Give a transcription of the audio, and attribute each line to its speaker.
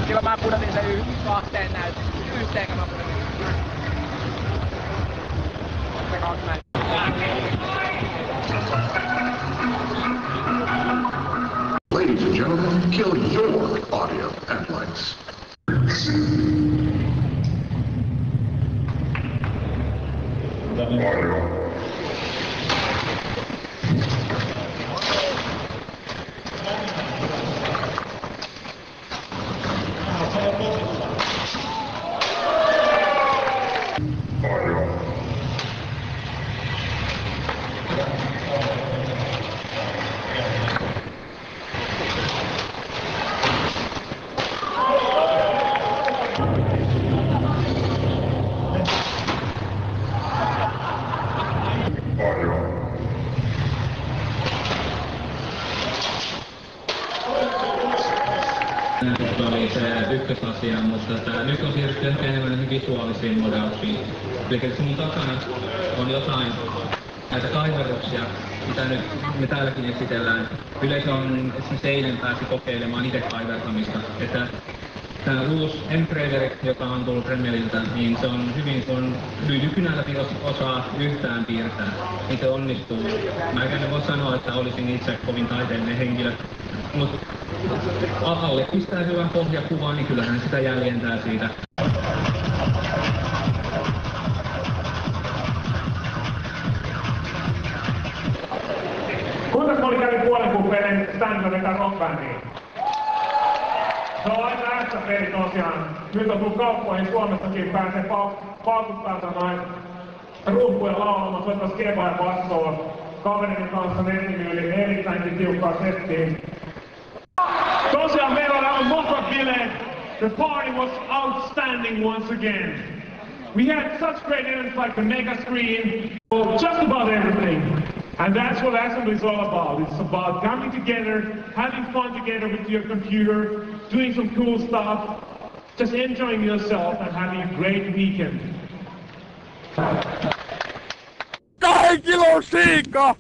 Speaker 1: Kyllä mä pudotin sen kahteen näytin. Yhteenkö mä pudotin? Se kaksi näin.
Speaker 2: Ladies and gentlemen, kill your audio and lights.
Speaker 3: Oli se ykkösasia, mutta nyt on siirrytty ehkä enemmän visuaalisiin modauksiin. Eli mun takana on jotain näitä kaiverruksia, mitä nyt me täälläkin esitellään. Yleisö on esimerkiksi eilen pääsi kokeilemaan itse kaivertamista. Että tämä uusi Embraver, joka on tullut Remeliltä, niin se on hyvin, kun lyijykynällä osaa yhtään piirtää, niin se onnistuu. Mä en voi sanoa, että olisin itse kovin taiteellinen henkilö, mutta alle pistää hyvän pohjakuvan, niin kyllähän sitä jäljentää siitä.
Speaker 4: Kuinka moni kävi puolen kuukauden stand-upin rockbändiin? Se on aika ässäpeli tosiaan. Nyt on tullut kauppoihin Suomessakin pääsee paukuttamaan noin rumpuja laulamaan, soittaa skebaa ja bassoa. Kaverin kanssa nettiyli erittäinkin tiukkaa settiin. Tosiaan meillä on aivan mahtavat bileet. The party was outstanding once again. We had such great events like the mega screen, just about everything. And that's what Assembly is all about. It's about coming together, having fun together with your computer, doing some cool stuff, just enjoying yourself and having a great weekend.
Speaker 1: 2 kilon siika!